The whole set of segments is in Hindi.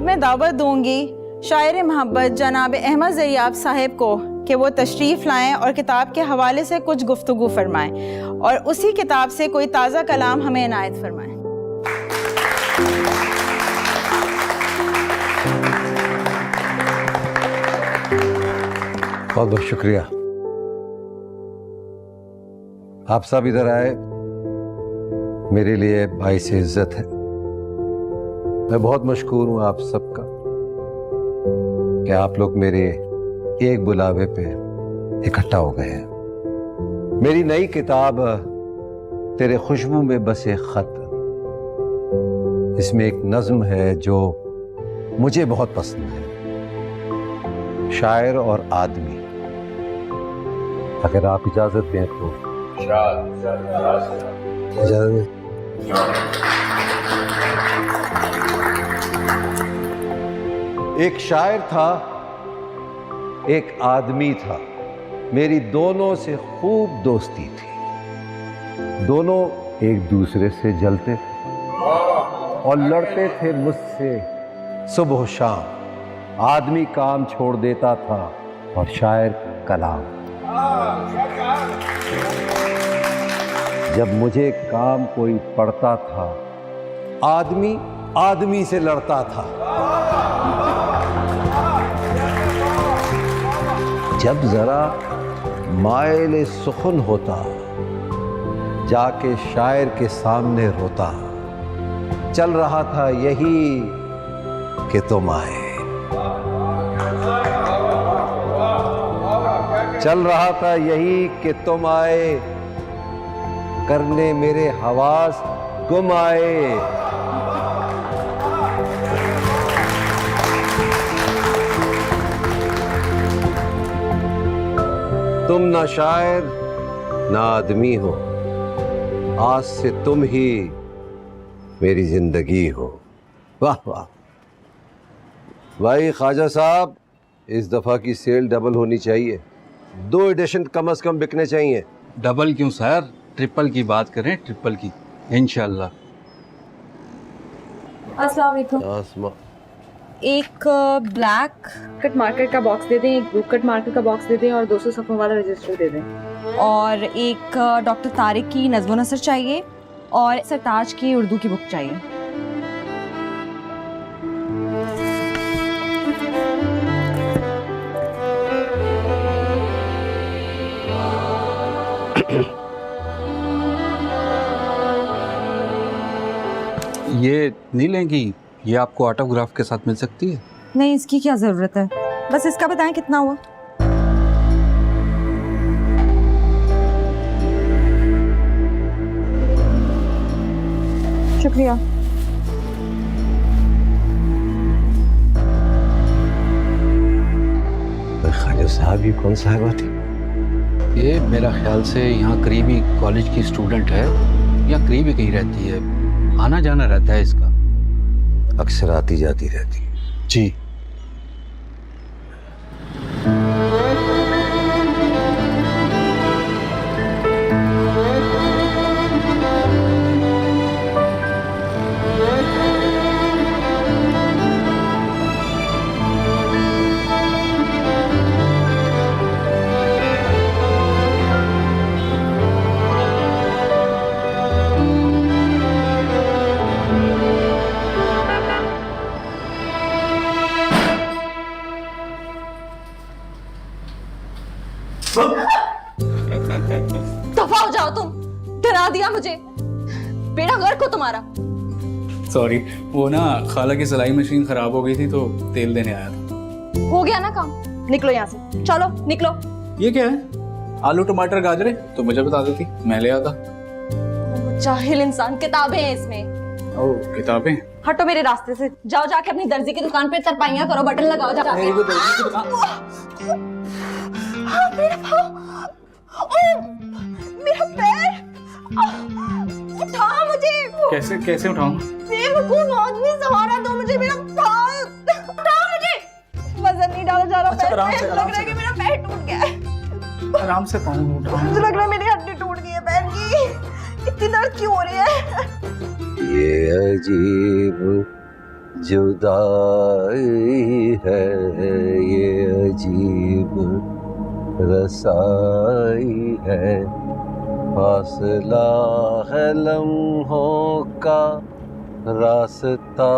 मैं दावत दूंगी शायर मोहब्बत जनाब अहमद ज़रियाब साहिब को कि वो तशरीफ़ लाएं और किताब के हवाले से कुछ गुफ्तगू फरमाएं और उसी किताब से कोई ताज़ा कलाम हमें इनायत फरमाएं। बहुत बहुत शुक्रिया। आप सब इधर आए, मेरे लिए बाइस इज्जत है। मैं बहुत मशकूर हूं आप सबका कि आप लोग मेरे एक बुलावे पे इकट्ठा हो गए हैं। मेरी नई किताब तेरे खुशबू में बसे खत, इसमें एक नज्म है जो मुझे बहुत पसंद है, शायर और आदमी। अगर आप इजाजत दें तो इजाजत। एक शायर था, एक आदमी था, मेरी दोनों से खूब दोस्ती थी। दोनों एक दूसरे से जलते और लड़ते थे मुझसे सुबह शाम। आदमी काम छोड़ देता था और शायर कलाम। जब मुझे काम कोई पड़ता था, आदमी आदमी से लड़ता था। जब जरा माइल सुखन होता, जाके शायर के सामने रोता। चल रहा था यही कि तुम आए, चल रहा था यही कि तुम आए, करने मेरे हवास गुम आए। तुम ना शायर ना आदमी हो, आज से तुम ही मेरी जिंदगी हो। वाह वाह भाई ख्वाजा साहब, इस दफा की सेल डबल होनी चाहिए। 2 एडिशन कम से कम बिकने चाहिए। डबल क्यों सर, ट्रिपल की बात करें, ट्रिपल की इंशाल्लाह। अस्सलाम वालेकुम। आसमा एक ब्लैक कट मार्कर का बॉक्स दे दें, एक ब्लू कट मार्कर का बॉक्स दे दें और 200 सफ़ों वाला रजिस्टर दे दें। और एक डॉक्टर तारिक की नज़्म नसर चाहिए और सरताज की उर्दू की बुक चाहिए। ये नहीं लेंगी? ये आपको ऑटोग्राफ के साथ मिल सकती है। नहीं, इसकी क्या ज़रूरत है, बस इसका बताएं कितना हुआ। शुक्रिया। ख्वाजा साहब, ये कौन साहिबा थी? ये मेरा ख्याल से यहाँ करीबी कॉलेज की स्टूडेंट है, या करीबी कहीं रहती है, आना जाना रहता है इसका। अक्सर आती जाती रहती। जी। दफा हो जाओ तुम, डरा दिया मुझे। बेड़ा गर्क हो तुम्हारा। सॉरी, वो ना खाला की सिलाई मशीन खराब हो गई थी तो तेल देने आया था। हो गया ना काम, निकलो यहाँ से, चलो निकलो। ये क्या है? आलू टमाटर गाजरे तो मुझे बता देती, मैं ले आता। जाहिल इंसान, किताबें हैं इसमें। ओह, किताबें? हटो मेरे रास्ते से, जाओ जाके अपनी दर्जी की दुकान पे तरपाइयाँ करो, बटन लगाओ जाके। मेरा पाँव, मेरा पैर, उठा मुझे। कैसे कैसे उठाऊं? बेवकूफ आदमी, सहारा दो मुझे, मेरा पाँव उठा मुझे। वजन नहीं डाला जा रहा। अच्छा, आराम से, लग रहा है कि मेरा पैर टूट गया है। आराम से पाँव उठाऊं। मुझे लग रहा है मेरी हड्डी टूट गई है पैर की। इतनी दर्द क्यों हो रही है? ये अजीब जुदाई है ये अजीब रसाई है, फासला है लम्हों का, रास्ता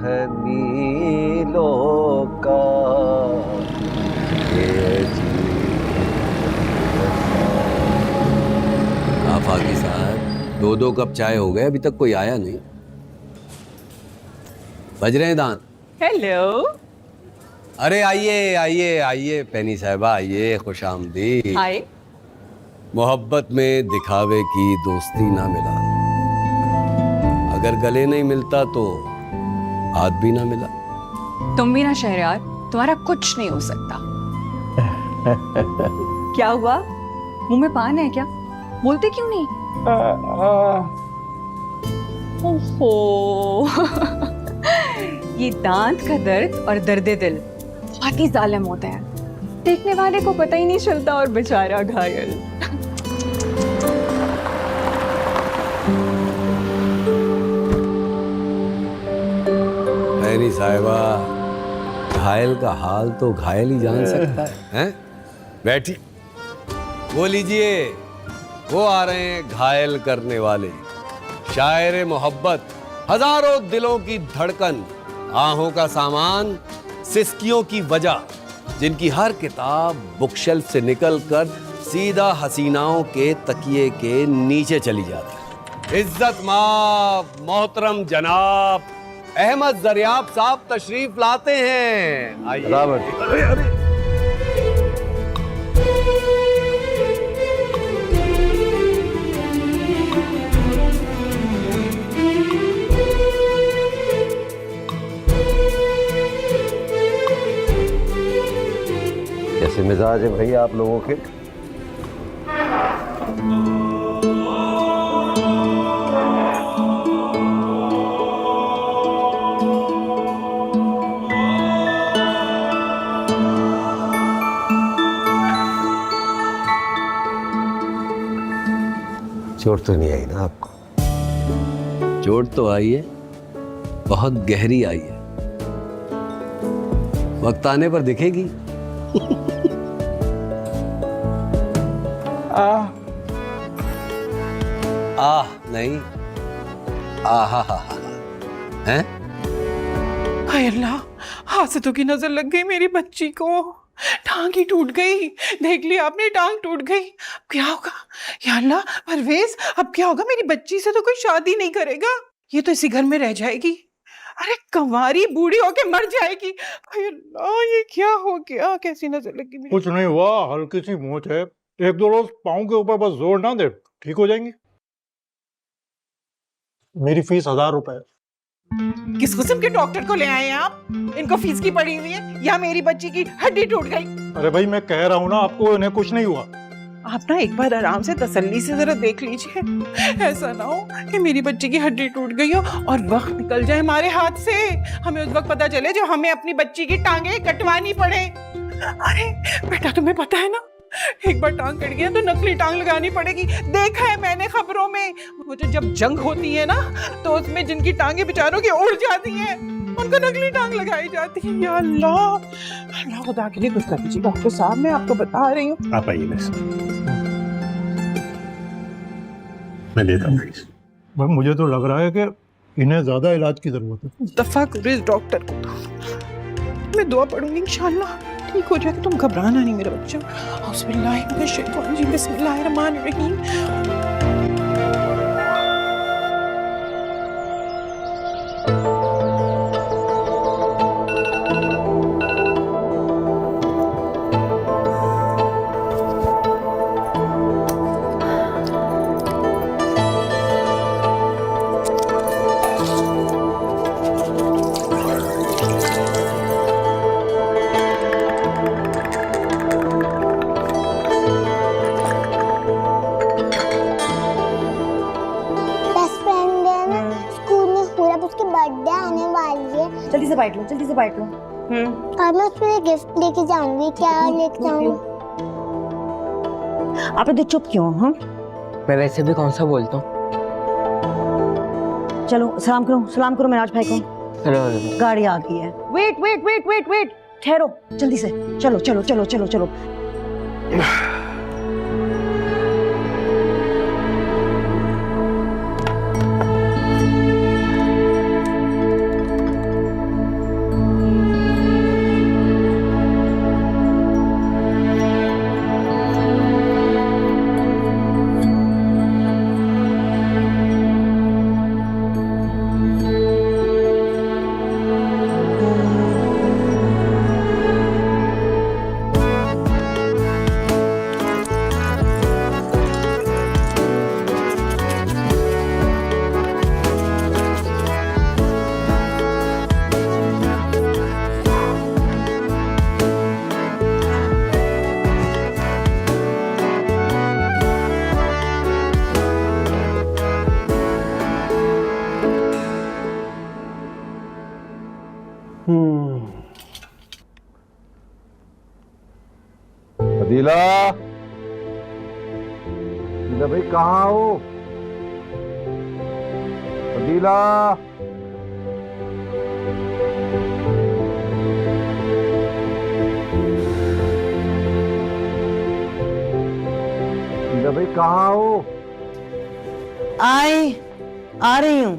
है मीलों का, ये अजीब आफाकी साहब 2-2 कप चाय हो गए, अभी तक कोई आया नहीं। बज रहे हैं दांत। हेलो। अरे आइए आइए आइए पैनी साहिबा, आइए, खुश आमदीद। हाय। मोहब्बत में दिखावे की दोस्ती ना मिला, अगर गले नहीं मिलता तो हाथ भी ना मिला। तुम भी ना शहरयार, तुम्हारा कुछ नहीं हो सकता। क्या हुआ, मुंह में पान है क्या? बोलते क्यों नहीं? ओहो। ये दांत का दर्द और दर्द दिल बहुत ही जालिम होता है, देखने वाले को पता ही नहीं चलता और बेचारा घायल। पैनी साहिबा, घायल का हाल तो घायल ही जान सकता है, हैं? बैठी, वो लीजिए, वो आ रहे हैं घायल करने वाले, शायर मोहब्बत, हजारों दिलों की धड़कन, आहों का सामान, सिसकियों की वजह, जिनकी हर किताब बुकशेल्फ से निकलकर सीधा हसीनाओं के तकिए के नीचे चली जाती है। इज्जत माब मोहतरम जनाब अहमद ज़रियाब साहब तशरीफ लाते हैं। आइए। रावत। कैसे मिजाज है भाई आप लोगों के? चोट तो नहीं आई ना आपको? चोट तो आई है, बहुत गहरी आई है, वक्त आने पर दिखेगी। आह नहीं, आहा हा हा, हैं? हाय अल्लाह, हासिदों की नजर लग गई मेरी बच्ची को, टांग ही टूट गई। देख लिया आपने, टांग टूट गई। अब क्या होगा या अल्लाह? परवेज, अब क्या होगा? मेरी बच्ची से तो कोई शादी नहीं करेगा, ये तो इसी घर में रह जाएगी। अरे कंवारी बूढ़ी होके मर जाएगी। हाय अल्लाह, ये क्या हो गया? कैसी नजर लगी मेरी? कुछ नहीं हुआ, हल्की सी मोच है, 1-2 रोज पाँव के ऊपर बस जोर ना दे, ठीक हो जाएंगे। मेरी फीस 1000 रुपए है। किस किस्म के डॉक्टर को ले आए हैं आप? इनको फीस की पड़ी हुई है, या मेरी बच्ची की हड्डी टूट गई? अरे भाई मैं कह रहा हूँ ना आपको, इन्हें कुछ नहीं हुआ। आप ना एक बार आराम से तसल्ली से जरा देख लीजिए, ऐसा ना हो कि मेरी बच्ची की हड्डी टूट गई हो और वक्त निकल जाए हमारे हाथ से, हमें उस वक्त पता चले जब हमें अपनी बच्ची की टांगे कटवानी पड़े। अरे बेटा, तुम्हें पता है ना, एक बार टांग कट गया तो नकली टांग लगानी पड़ेगी। देखा है मैंने खबरों में, वो जो जब जंग होती है ना, तो उसमें जिनकी टांगे बेचारों की उड़ जाती हैं, उनको नकली टांग लगाई जाती है। या अल्लाह, अल्लाह खुदा के लिए कुछ कर दीजिए डॉक्टर साहब, मैं आपको बता रही हूँ। आप आइए मेरे साथ, मैं देता हूँ फीस। भाई मुझे तो लग रहा है कि इन्हें ज्यादा इलाज की जरूरत है। दफा करो इस डॉक्टर को, मैं दुआ पढ़ूंगी इंशाल्लाह ठीक हो जाएगा। तुम घबराना नहीं मेरा बच्चा। बिस्मिल्लाहिर्रहमानिर्रहीम। जल्दी से बैठ लो, जल्दी से बैठ लो। और मैं उसमें गिफ्ट लेके जाऊंगी। क्या लेके जाऊंगी? आप इधर चुप क्यों? हाँ, मैं वैसे भी कौन सा बोलता हूँ। चलो सलाम करो, सलाम करो मेराज भाई को। गाड़ी आ गई है। Wait wait wait wait wait, ठहरो जल्दी से, चलो चलो चलो चलो चलो। अदीला, अदीला भाई कहाँ हो? अदीला, अदीला भाई कहाँ हो? आ रही हूँ।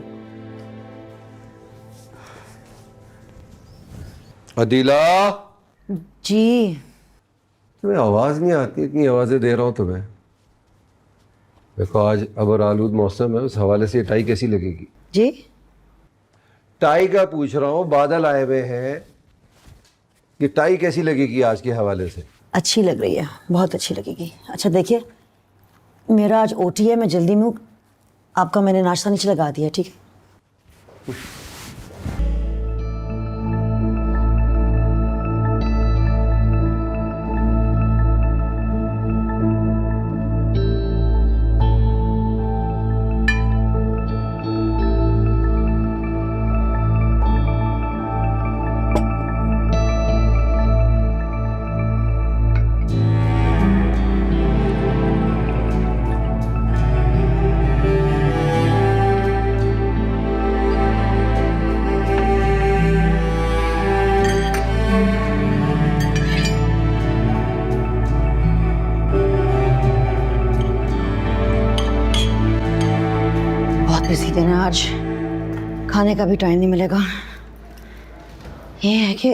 अदीला, जी तुम्हें आवाज नहीं आती? इतनी आवाजें दे रहा हूं तुम्हें। देखो आज अबर आलूद मौसम है, उस हवाले से ये टाई कैसी लगेगी? जी टाई का पूछ रहा हूँ, बादल आए हुए हैं, ये टाई कैसी लगेगी आज के हवाले से? अच्छी लग रही है, बहुत अच्छी लगेगी। अच्छा देखिए, मेरा आज ओटी है, मैं जल्दी में हूँ, आपका मैंने नाश्ता नीचे लगा दिया, ठीक है? बिजी दिन है आज, खाने का भी टाइम नहीं मिलेगा। ये है कि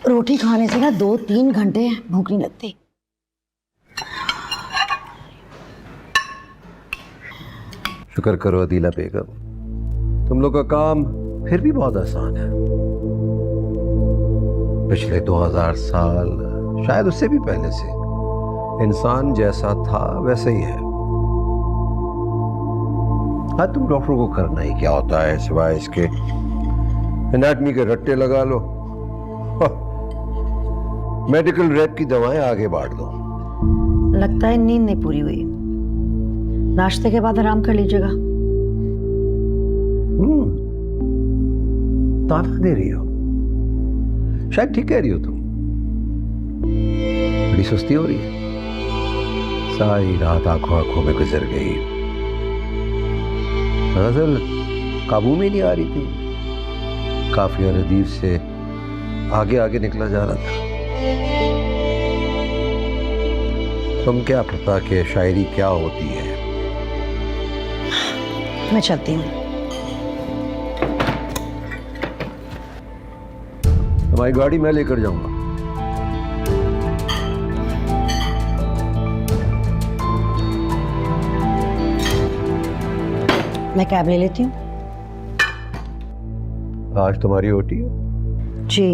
रोटी खाने से ना 2-3 घंटे भूख नहीं लगती। शुक्र करो अदीला बेगम, तुम लोग का काम फिर भी बहुत आसान है। पिछले 2000 साल, शायद उससे भी पहले से, इंसान जैसा था वैसा ही है। हाँ, तुम डॉक्टर को करना ही क्या होता है सिवाय इसके एनाटमी के रट्टे लगा लो, मेडिकल रैप की दवाएं आगे बांट दो। लगता है नींद नहीं पूरी हुई, नाश्ते के बाद आराम कर लीजिएगा। ताना दे रही हो? शायद ठीक कह रही हो तुम, बड़ी सुस्ती हो रही है। सारी रात आंखों में गुजर गई, गजल काबू में नहीं आ रही थी, काफिया रदीफ से आगे आगे निकला जा रहा था। तुम क्या पता कि शायरी क्या होती है। मैं चलती हूँ। तुम्हारी गाड़ी मैं लेकर जाऊंगा। मैं कैब ले लेती हूँ। आज तुम्हारी ओटी है? जी।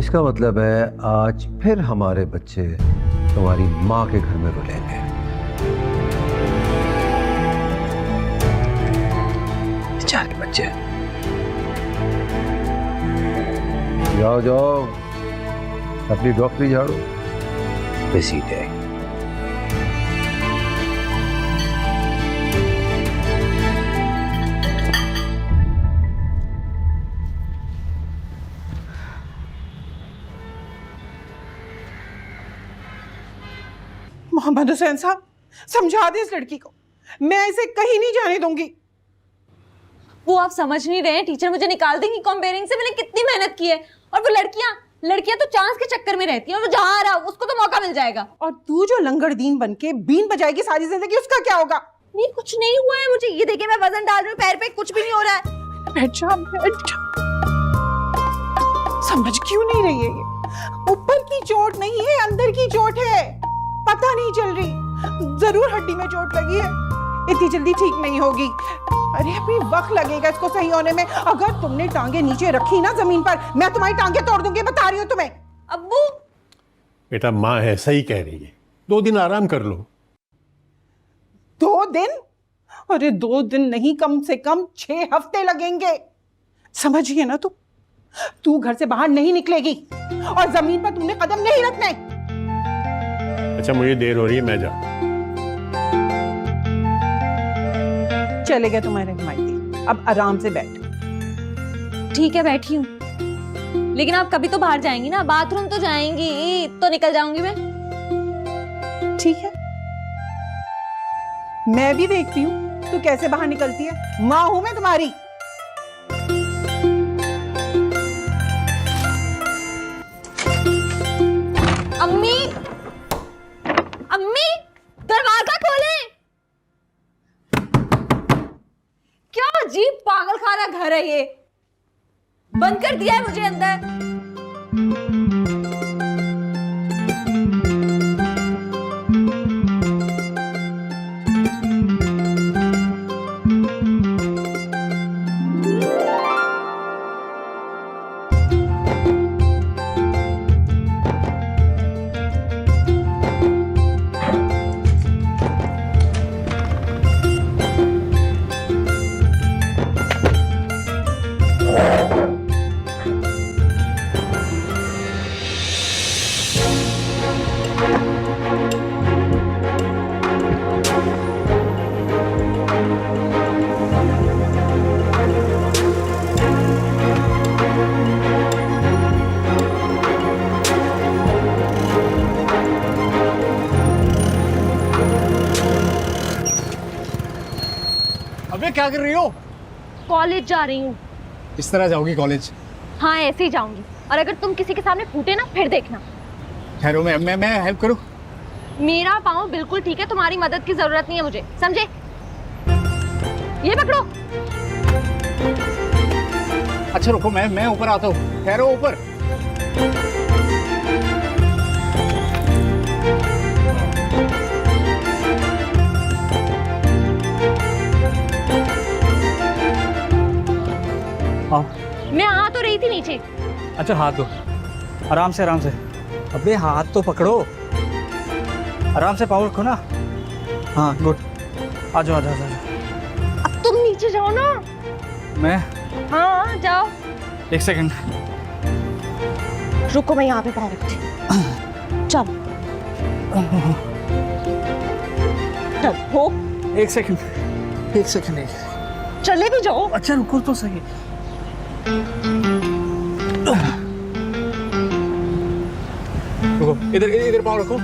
इसका मतलब है आज फिर हमारे बच्चे तुम्हारी माँ के घर में रुलेंगे। बेचारे बच्चे। जाओ जाओ, अपनी डॉक्टरी झाड़ो, बिजी डे। मोहम्मद हुसैन साहब, समझा दे इस लड़की को, मैं इसे कहीं नहीं जाने दूंगी। वो आप समझ नहीं रहे हैं, टीचर मुझे निकाल देंगी कंपेयरिंग से। मैंने कितनी मेहनत की है। और वो लड़कियां तो चांस के चक्कर में रहती हैं, और वो जहां आ रहा उसको तो मौका मिल जाएगा। और तू जो लंगड़दीन बनके बीन बजाएगी सारी जिंदगी, उसका क्या होगा? नहीं, कुछ नहीं हुआ है मुझे। ये देखिए, मैं वजन डाल रही हूँ पैर पे, कुछ भी नहीं हो रहा है। बैठ जा, बैठ जा। समझ क्यों नहीं रही है ये? ऊपर की चोट नहीं है, अंदर की चोट है, पता नहीं चल रही। जरूर हड्डी में चोट लगी है, इतनी जल्दी ठीक नहीं होगी। अरे अभी वक्त लगेगा इसको सही होने में। अगर तुमने टांगे नीचे रखी ना जमीन पर, मैं तुम्हारी टांगे तोड़ दूंगी, बता रही हूँ तुम्हें। अब्बू, बेटा माँ है, सही कह रही है, 2 दिन आराम कर लो। 2 दिन? अरे 2 दिन नहीं, कम से कम 6 हफ्ते लगेंगे। समझिए ना, तू घर से बाहर नहीं निकलेगी और जमीन पर तुमने कदम नहीं रखने। अच्छा मुझे देर हो रही है, मैं जा। चले गए तुम्हारे मायके, अब आराम से बैठ। ठीक है, बैठी हूँ। लेकिन आप कभी तो बाहर जाएंगी ना, बाथरूम तो जाएंगी, तो निकल जाऊंगी मैं। ठीक है, मैं भी देखती हूँ तू कैसे बाहर निकलती है। माँ हूं मैं तुम्हारी। अम्मी, अम्मी, दरवाजा खोलें। क्या अजीब पागलखाना घर है ये। बंद कर दिया है मुझे अंदर। अबे क्या कर रही हो? कॉलेज जा रही हूँ। इस तरह जाओगी कॉलेज? हाँ, ऐसे ही जाऊंगी। और अगर तुम किसी के सामने फूटे ना, फिर देखना। ठहरो, मैं हेल्प करूँ? मेरा पाँव बिल्कुल ठीक है, तुम्हारी मदद की जरूरत नहीं है मुझे, समझे? ये पकड़ो। अच्छा रुको, मैं ऊपर आता हूँ। ठहरो ऊपर। मैं आ तो रही थी नीचे। अच्छा हाथ दो, आराम से आराम से। अबे हाथ तो पकड़ो, आराम से पाँव रखो ना। हाँ गुड, आ जाओ आ जाओ आ जाओ। अब तुम नीचे जाओ ना। मैं? हाँ जाओ। 1 सेकंड रुको, मैं यहाँ पे पाँव रखती हूँ। चल हो। 1 सेकंड 1 सेकंड। चले भी जाओ। अच्छा रुको तो सही। रुको, इधर पाँव रखो।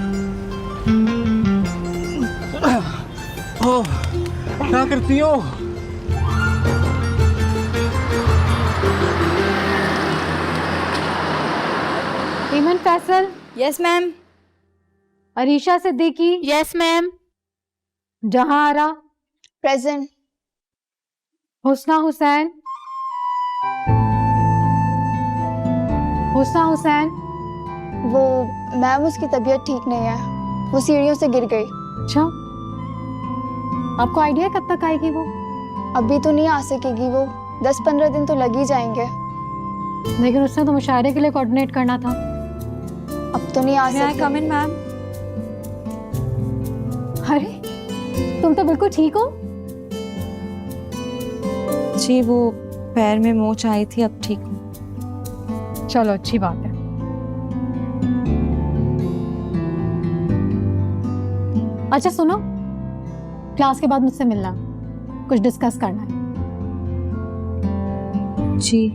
ओह, क्या करती हो? Eman Faisal. Yes ma'am. Arisha Siddiqui. Yes ma'am. Jahanara. Present. Husna Hussain. Husna Hussain. वो मैम उसकी तबीयत ठीक नहीं है, वो सीढ़ियों से गिर गई। अच्छा, आपको आइडिया कब तक आएगी वो? अभी तो नहीं आ सकेगी वो, 10-15 दिन तो लग ही जाएंगे। लेकिन उसने तो मुशायरे के लिए कोऑर्डिनेट करना था। अब तो नहीं आ सकेगी। कम इन मैम। अरे तुम तो बिल्कुल ठीक हो। जी, वो पैर में मोच आई थी, अब ठीक हूँ। चलो अच्छी बात है। अच्छा सुनो, क्लास के बाद मुझसे मिलना, कुछ डिस्कस करना है। जी।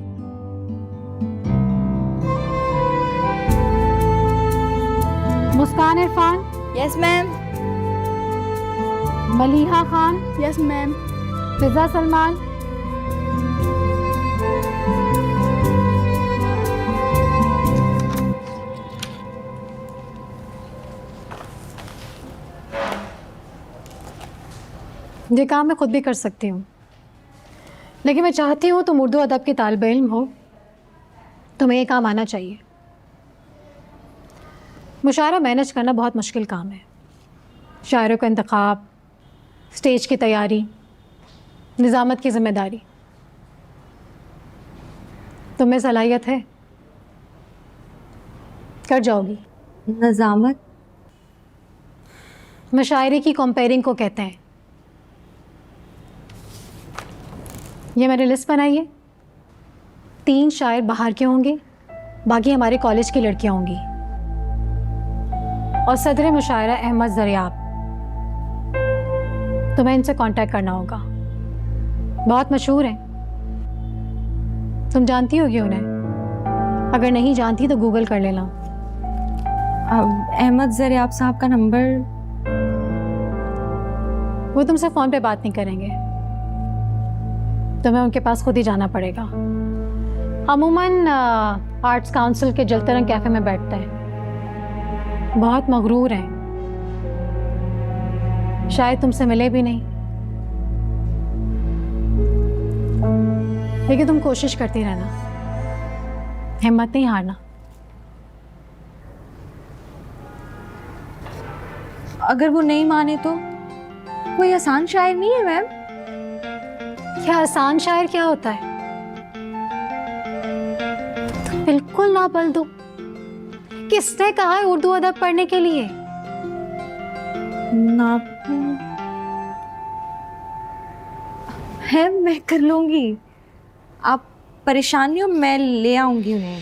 Muskan Irfan. Yes ma'am. Maliha Khan, yes ma'am. Fiza Salman, ये काम मैं खुद भी कर सकती हूँ, लेकिन मैं चाहती हूँ तुम उर्दू अदब की तालिब इल्म हो, तुम्हें ये काम आना चाहिए। मुशायरा मैनेज करना बहुत मुश्किल काम है। शायरों का इंतखाब, स्टेज की तैयारी, निज़ामत की ज़िम्मेदारी। तुम्हें सलाहियत है, कर जाओगी। निज़ामत? मुशायरे की कंपेयरिंग को कहते हैं। ये मैंने लिस्ट बनाई है। 3 शायर बाहर के होंगे, बाकी हमारे कॉलेज की लड़कियां होंगी, और सदर मुशायरा अहमद ज़रियाब। तुम्हें इनसे कांटेक्ट करना होगा, बहुत मशहूर हैं, तुम जानती होगी उन्हें। अगर नहीं जानती तो गूगल कर लेना। अहमद ज़रियाब साहब का नंबर? वो तुमसे फ़ोन पे बात नहीं करेंगे, तुम्हें उनके पास खुद ही जाना पड़ेगा। अमूमन आर्ट्स काउंसिल के जलतरंग कैफ़े में बैठते हैं, बहुत मगरूर हैं, शायद तुमसे मिले भी नहीं, लेकिन तुम कोशिश करती रहना, हिम्मत नहीं हारना। अगर वो नहीं माने तो? कोई आसान शायर नहीं है मैम। क्या आसान शायर क्या होता है? तुम बिल्कुल ना बल दो। किसने कहा है उर्दू अदब पढ़ने के लिए? ना है, मैं कर लूंगी। आप परेशान नहीं हो, मैं ले आऊंगी उन्हें।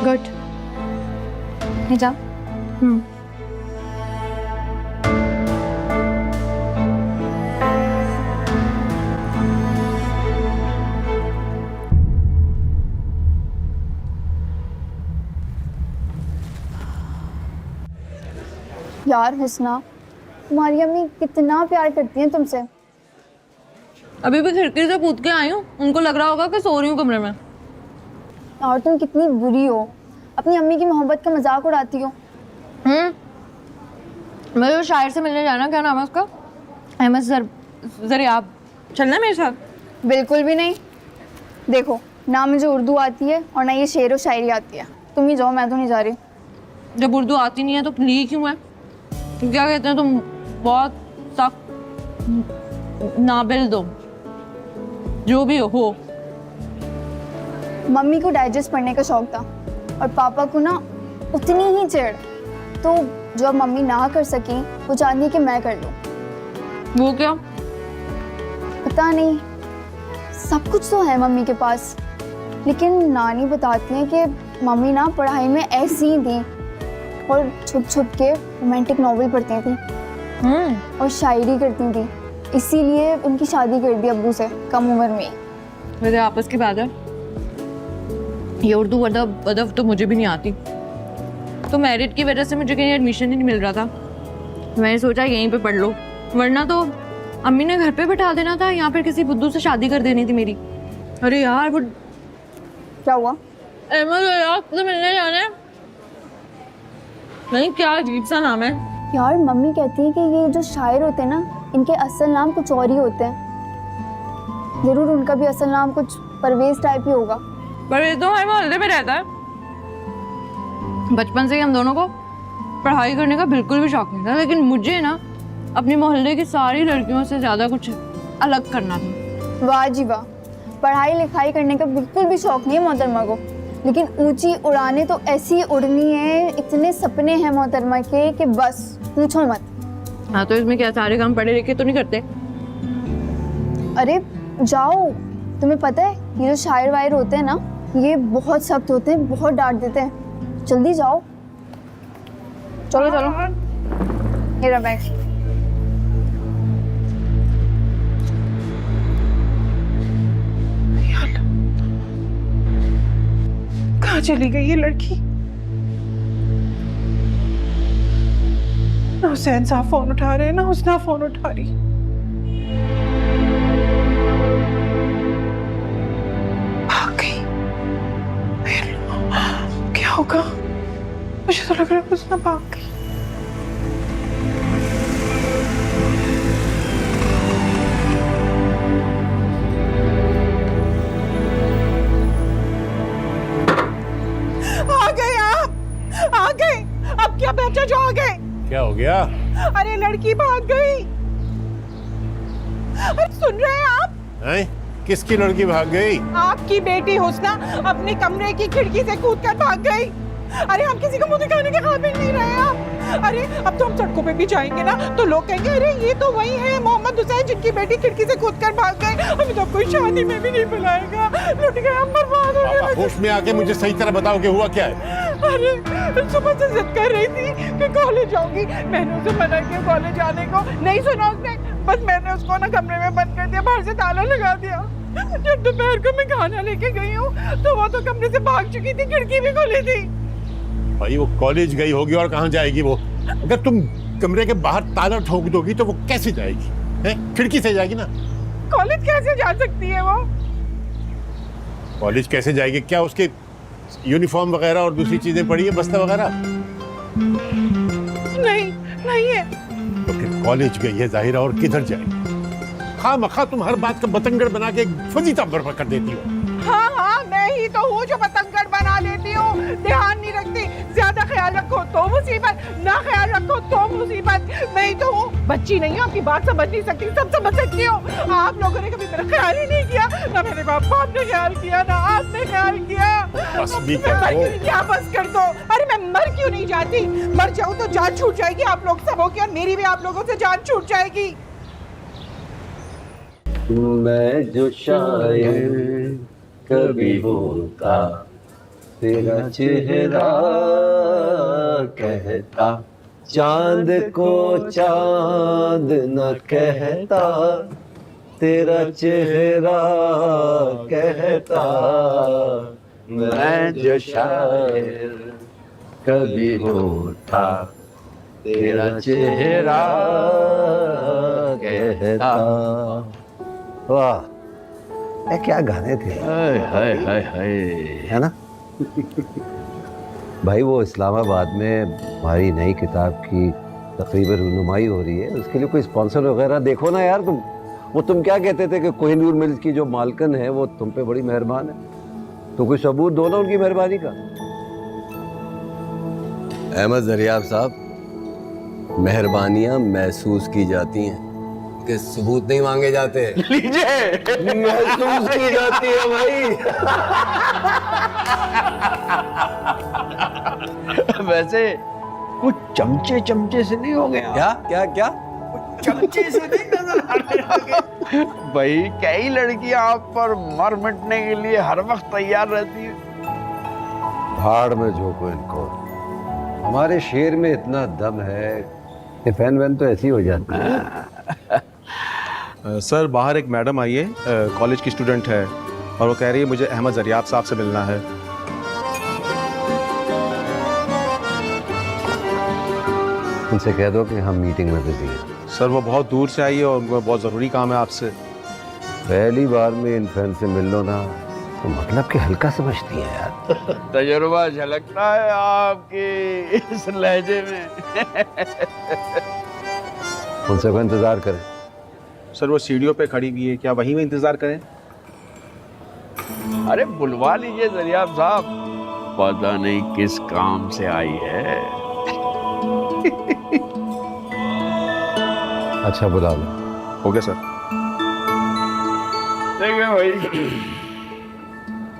गुड। नहीं जाओ। यार हुस्ना, तुम्हारी अम्मी कितना प्यार करती हैं तुमसे। अभी भी खिड़की से कूद के आई हूँ, उनको लग रहा होगा कि सो रही हूँ कमरे में। और तुम कितनी बुरी हो, अपनी अम्मी की मोहब्बत का मजाक उड़ाती हो। मैं जो शायर से मिलने जाना, क्या नाम है उसका? अहमद ज़रियाब। चलना है मेरे साथ? बिल्कुल भी नहीं। देखो, ना मुझे उर्दू आती है और ना ये शेर व शायरी आती है। तुम ही जाओ, मैं तो नहीं जा रही। जब उर्दू आती नहीं है तो ली क्यों है? क्या कहते हैं, तुम बहुत सख्त नाबिल दो, जो भी हो। मम्मी को डाइजेस्ट पढ़ने का शौक था और पापा को ना उतनी ही चिढ़, तो जब मम्मी ना कर सकी वो चाहती है कि मैं कर लूँ। वो क्या? पता नहीं, सब कुछ तो है मम्मी के पास, लेकिन नानी बताती हैं कि मम्मी ना पढ़ाई में ऐसी ही थी और छुप छुप के रोमांटिक नॉवेल पढ़ती थी और शायरी करती थी, इसीलिए उनकी शादी कर दी अब्बू से कम उम्र में। मेरे आपस की बात है, ये उर्दू अदब तो मुझे भी नहीं आती, तो मेरिट की वजह से मुझे कहीं एडमिशन ही नहीं मिल रहा था। मैंने सोचा यहीं पे पढ़ लो, वरना तो अम्मी ने घर पे बैठा देना था, यहाँ पर किसी बुद्धू से शादी कर देनी थी मेरी। अरे यार वो क्या हुआ? अहमद से मिलने जाना है। नहीं, क्या अजीब सा नाम है यार। मम्मी कहती है कि ये जो शायर होते हैं ना, इनके असल नाम कुछ और ही होते हैं। जरूर उनका भी असल नाम कुछ परवेज टाइप ही होगा। परवेज तो हमारे मोहल्ले में रहता है। बचपन से ही हम दोनों को पढ़ाई करने का बिल्कुल भी शौक नहीं था, लेकिन मुझे ना अपने मोहल्ले की सारी लड़कियों से ज़्यादा कुछ अलग करना था। वाह जी वाह, पढ़ाई लिखाई करने का बिल्कुल भी शौक नहीं है मोहतरमा को, लेकिन ऊंची उड़ाने तो ऐसी उड़नी है, इतने सपने हैं मोहतरमा के कि बस पूछो मत। हाँ, तो इसमें क्या सारे काम पढ़े लिखे तो नहीं करते? अरे जाओ, तुम्हें पता है ये जो शायर वायर होते हैं ना, ये बहुत सख्त होते हैं, बहुत डांट देते हैं। जल्दी जाओ, चलो चलो। ये रहा बैग। कहाँ चली गई ये लड़की? हुसैन साहब फोन उठा रहे हैं ना हुस्ना फोन उठा रही। भाग गई। क्या होगा? मुझे तो लग रहा है हुस्ना भाग गई। आ गए आप, आ गए। अब क्या बेटा जो आ गए? क्या हो गया? अरे लड़की भाग गई। अरे सुन रहे हैं आप? हैं? किसकी लड़की भाग गई? आपकी बेटी हुस्ना अपने कमरे की खिड़की से कूदकर भाग गई। अरे हम किसी को मुंह दिखाने के काबिल नहीं रहे आप। अरे अब तो हम सड़कों पे भी जाएंगे ना तो लोग कहेंगे अरे ये तो वही है मोहम्मद हुसैन जिनकी बेटी खिड़की से कूदकर भाग गए। हमें तो कोई शादी में भी नहीं बुलाएगा। लुट गए हम, बर्बाद हो गए। होश में आके मुझे सही तरह बताओ कि हुआ क्या है? अरे सुबह से जिद कर रही थी कि कॉलेज जाऊंगी। मैंने उसे मना किया कॉलेज जाने को, नहीं सुना उसने। बस मैंने उसको ना कमरे में बंद कर दिया, बाहर से ताला लगा दिया। जब दोपहर को मैं खाना लेके गई हूँ तो वो तो कमरे से भाग चुकी थी, खिड़की भी खोली थी। भाई वो कॉलेज गई होगी और कहाँ जाएगी वो? अगर तुम कमरे के बाहर ताला ठोक दोगी तो वो कैसे जाएगी? हैं? खिड़की से जाएगी ना। कॉलेज कैसे जा सकती है वो? कॉलेज कैसे जाएगी? क्या उसके यूनिफॉर्म वगैरह और दूसरी चीजें पड़ी है, बस्ता वगैरह? नहीं, नहीं है। तो फिर कॉलेज गई है जाहिरा, और किधर जाएगी? खामखा तुम हर बात का बतंगड़ बना के फजीता बर्बाद कर देती हो। हाँ हाँ, मैं ही तो हूँ जो बतंगड़ बना लेती हूँ, ध्यान नहीं रखती। ज्यादा ख्याल रखो तो मुसीबत, ना ख्याल रखो तो मुसीबत। मैं ही तो हूँ, बच्ची नहीं हूँ, आपकी बात समझ नहीं सकती, सब समझ सकती हूँ। आप लोगों ने कभी मेरा ख्याल ही नहीं किया, ना मेरे बाप ने ख्याल किया, ना आपने ख्याल किया। बस भी मैं कर मर दो। क्यों नहीं? क्या बस कर दो? अरे मैं मर क्यों नहीं जाती? मर जाऊँ तो जान छूट जाएगी आप लोग सबों की, और मेरी भी आप लोगों से जान छूट जाएगी। मैं जो शायर कभी होता तेरा चेहरा कहता, चांद को चांद न कहता, तेरा चेहरा कहता। मैं जो शायर कभी होता तेरा चेहरा कहता। वाह, ये क्या गाने थे। हाय हाय हाय हाय। है ना भाई? वो इस्लामाबाद में हमारी नई किताब की तकरीबन रुनुमाई हो रही है, उसके लिए कोई स्पॉन्सर वगैरह देखो ना यार। तुम क्या कहते थे कि कोहिनूर मिल्स की जो मालकन है वो तुम पे बड़ी मेहरबान है, तो कोई सबूत दो ना उनकी मेहरबानी का। अहमद जरियाब साहब, मेहरबानियां महसूस की जाती हैं कि सबूत नहीं मांगे जाते। लीजिए, महसूस की जाती है भाई। वैसे कुछ चमचे चमचे से नहीं हो गया? क्या क्या क्या? चमचे से नहीं नजर आने भाई, कई लड़कियां आप पर मर मिटने के लिए हर वक्त तैयार रहती है। भाड़ में झोंको इनको, हमारे शेर में इतना दम है कि फैन वैन तो ऐसी हो जाती है। सर बाहर एक मैडम आई है, कॉलेज की स्टूडेंट है, और वो कह रही है मुझे अहमद जरियाब साहब से मिलना है। उनसे कह दो कि हम मीटिंग में बिजी हैं। सर वो बहुत दूर से आई है और उनको बहुत ज़रूरी काम है आपसे। पहली बार में इन फैन से मिल लो ना तो मतलब कि हल्का समझती है यार। तजुर्बा झलकता है आपके इस लहजे में। उनसे कोई इंतजार करें। सर वो सीढ़ियों पे खड़ी हुई है, क्या वहीं में इंतज़ार करें? अरे बुलवा लीजिए जरियाब साहब, पता नहीं किस काम से आई है। अच्छा बुला लो। हो गया सर। देखिए भाई,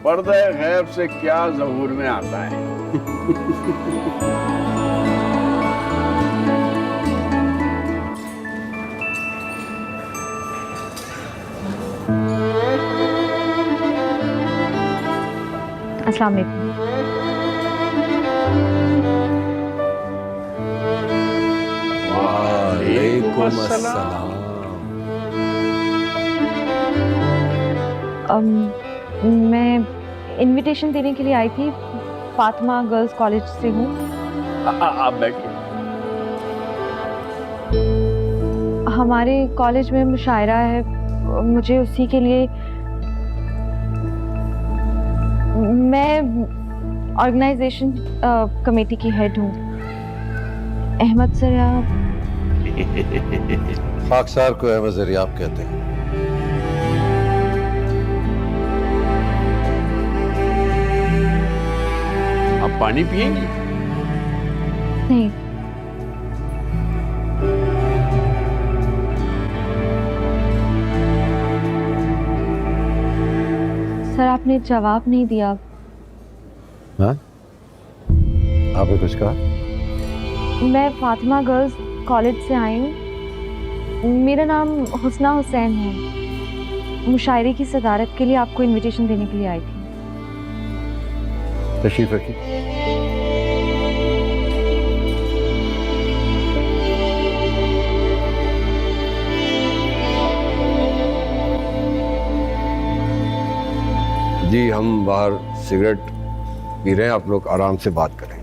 पर्दे गैब से क्या ज़हूर में आता है। अस्सलाम वालेकुम। वालेकुम अस्सलाम। मैं इनविटेशन देने के लिए आई थी, फातिमा गर्ल्स कॉलेज से हूँ। आप बैठिए। हमारे कॉलेज में मुशायरा है, मुझे उसी के लिए मैं ऑर्गेनाइजेशन कमेटी की हेड हूँ। अहमद ज़रियाब। खाकसार को अहमद ज़रियाब कहते हैं। आप पानी पिएंगी? नहीं, सर आपने जवाब नहीं दिया। हाँ? आपने कुछ कहा? मैं फातिमा गर्ल्स कॉलेज से आई हूँ। मेरा नाम हुस्ना हुसैन है। मुशायरे की सदारत के लिए आपको इनविटेशन देने के लिए आई थी। तशरीफ रखिए। जी हम बाहर सिगरेट पी रहे हैं, आप लोग आराम से बात करें।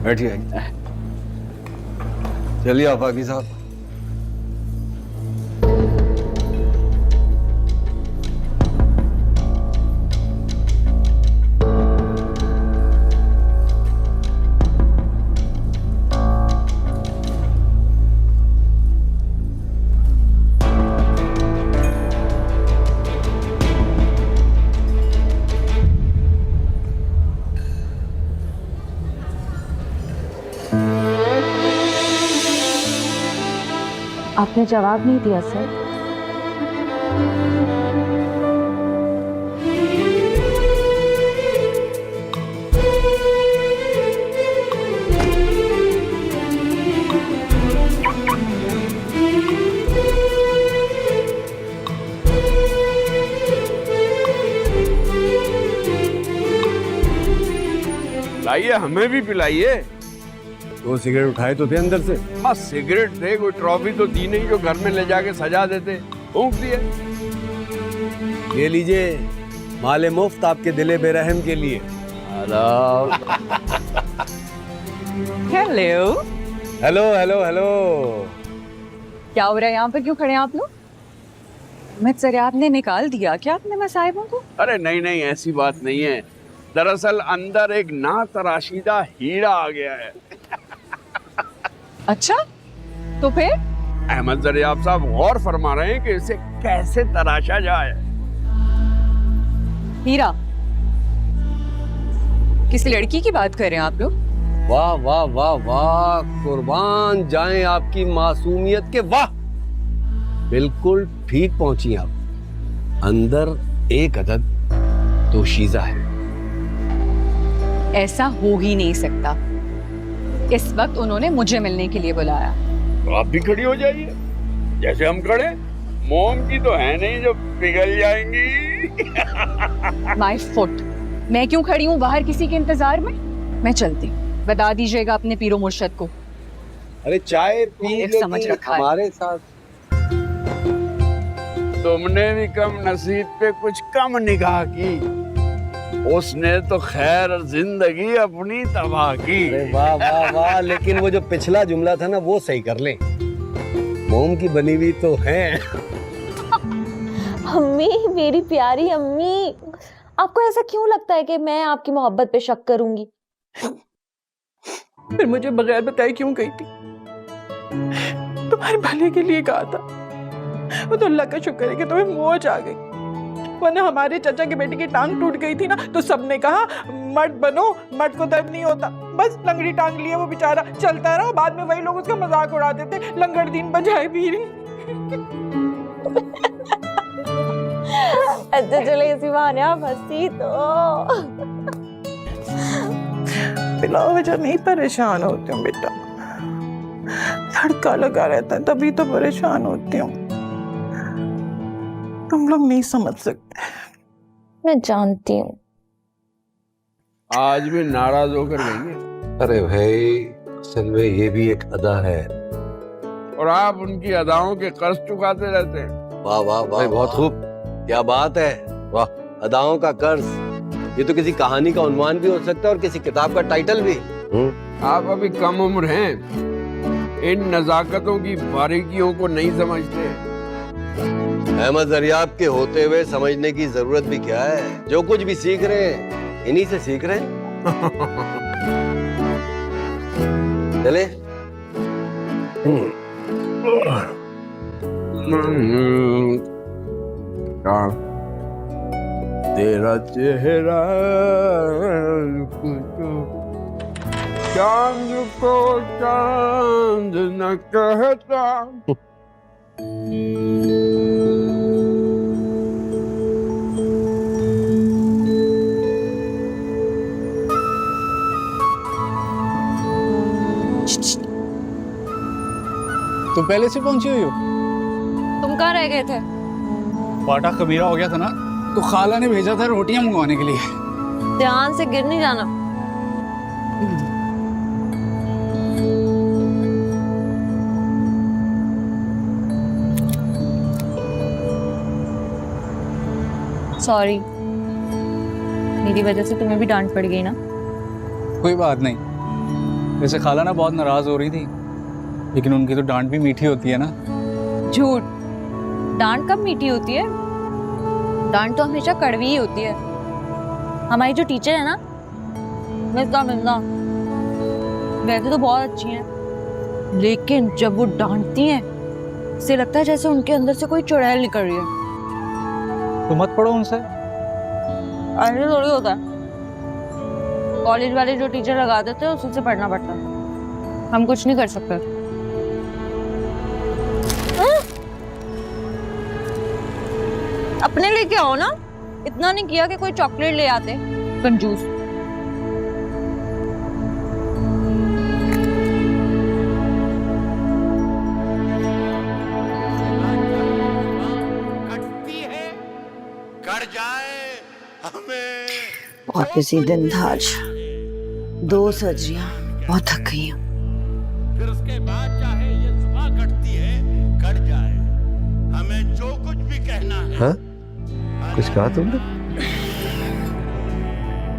बैठिए। चलिए आफाकी साहब। आपने जवाब नहीं दिया सर। लाइए, हमें भी पिलाइए। वो सिगरेट उठाए तो थे अंदर से। हाँ सिगरेट थे, कोई ट्रॉफी तो दी नहीं जो घर में ले जाके सजा देते। फूंक दिए। ये लीजिए माले मुफ्त आपके दिले बेरहम के लिए। Hello hello hello hello. क्या हो रहा है यहाँ पे? क्यों खड़े हैं आप लोग? अहमद ज़रियाब ने निकाल दिया क्या अपने मसाइबों को? अरे नहीं नहीं, ऐसी बात नहीं है। दरअसल अंदर एक ना तराशीदा हीरा आ गया है। अच्छा, तो फिर? अहमद ज़रियाब साहब गौर फरमा रहे हैं कि इसे कैसे तराशा जाए। हीरा? किसी लड़की की बात कर रहे हैं आप लोग? वाह वाह वाह वाह, कुर्बान जाएं आपकी मासूमियत के। वाह, बिल्कुल ठीक पहुंची आप। अंदर एक अदद दोशीज़ा है। ऐसा हो ही नहीं सकता। इस वक्त उन्होंने मुझे मिलने के लिए बुलाया। तो आप भी खड़ी हो जाइए, जैसे हम खड़े। मोम की तो है नहीं जो पिघल जाएंगी। My foot. मैं क्यों खड़ी हूँ बाहर किसी के इंतजार में? मैं चलती हूँ। बता दीजिएगा अपने पीरो मुर्शद को। अरे चाय पी एक समझ रखा है। हमारे साथ। तुमने भी कम नसीब पे कुछ कम निगाह की। उसने तो खैर जिंदगी अपनी तबाह की। अरे वाह वाह वाह, लेकिन वो जो पिछला जुमला था ना वो सही कर ले। मोम की बनी हुई तो है। अम्मी, मेरी प्यारी अम्मी, आपको ऐसा क्यों लगता है कि मैं आपकी मोहब्बत पे शक करूंगी? फिर मुझे बगैर बताए क्यों गई थी? तुम्हारे भले के लिए कहा था। वो तो अल्लाह का शुक्र है कि तुम्हें मौज आ गई, वरना हमारे चाचा के बेटे की टांग टूट गई थी ना, तो सबने कहा मर्द बनो, मर्द को दर्द नहीं होता। बस लंगड़ी टांग लिए वो बेचारा, चलता रहा। बाद में वही लोग उसका मजाक उड़ाते थे, लंगड़ दिन बजाए भी रही। अच्छा चलो इसी बहाने आप हंसी तो। बिला वजह नहीं परेशान होती हूँ बेटा, लड़का लगा रहता है तभी तो परेशान होती हूँ। तुम लोग नहीं समझ सकते। मैं जानती हूँ। आज भी नाराज होकर गई है। अरे भाई, असल में ये भी एक अदा है। और आप उनकी अदाओं के कर्ज चुकाते रहते हैं। वाह वाह वाह, बहुत खूब। क्या बात है। वाह, अदाओं का कर्ज ये तो किसी कहानी का उन्वान भी हो सकता है और किसी किताब का टाइटल भी। आप अभी कम उम्र हैं, इन नजाकतों की बारीकियों को नहीं समझते। अहमद ज़रियाब के होते हुए समझने की जरूरत भी क्या है? जो कुछ भी सीख रहे हैं इन्हीं से सीख रहे हैं। चले। तेरा चेहरा चांद को चांद न कहता। तुम पहले से पहुंची हुई हो? तुम कहाँ रह गए थे? पाटा कबीरा हो गया था ना, तो खाला ने भेजा था रोटियां मंगवाने के लिए। ध्यान से गिर नहीं जाना। सॉरी, मेरी वजह से तुम्हें भी डांट पड़ गई ना। कोई बात नहीं। वैसे खाला ना बहुत नाराज हो रही थी, लेकिन उनकी तो डांट भी मीठी होती है ना। झूठ, डांट कब मीठी होती है? डांट तो हमेशा कड़वी ही होती है। हमारी जो टीचर है ना, मिर्जा मिर्जा, वैसे तो बहुत अच्छी हैं, लेकिन जब वो डांटती हैं, उसे लगता है जैसे उनके अंदर से कोई चुड़ैल निकल रही है। तो मत पढ़ो उनसे। ऐसे थोड़ी होता है। कॉलेज वाले जो टीचर लगा देते हैं उसी से पढ़ना पड़ता है, हम कुछ नहीं कर सकते। अपने लिए क्या हो ना, इतना नहीं किया कि कोई चॉकलेट ले आते, कंजूस। बहुत बिजी दिन था आज, 2 सर्जरियां, बहुत थक गई हूँ। फिर उसके बाद चाहे ये सुबह कटती है, कट जाए, हमें जो कुछ भी कहना है। हाँ? कुछ कहा तुमने?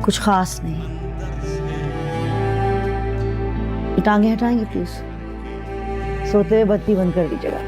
कुछ खास नहीं। ये टांगे हटाएंगे प्लीज? सोते हुए बत्ती बंद कर दीजिएगा।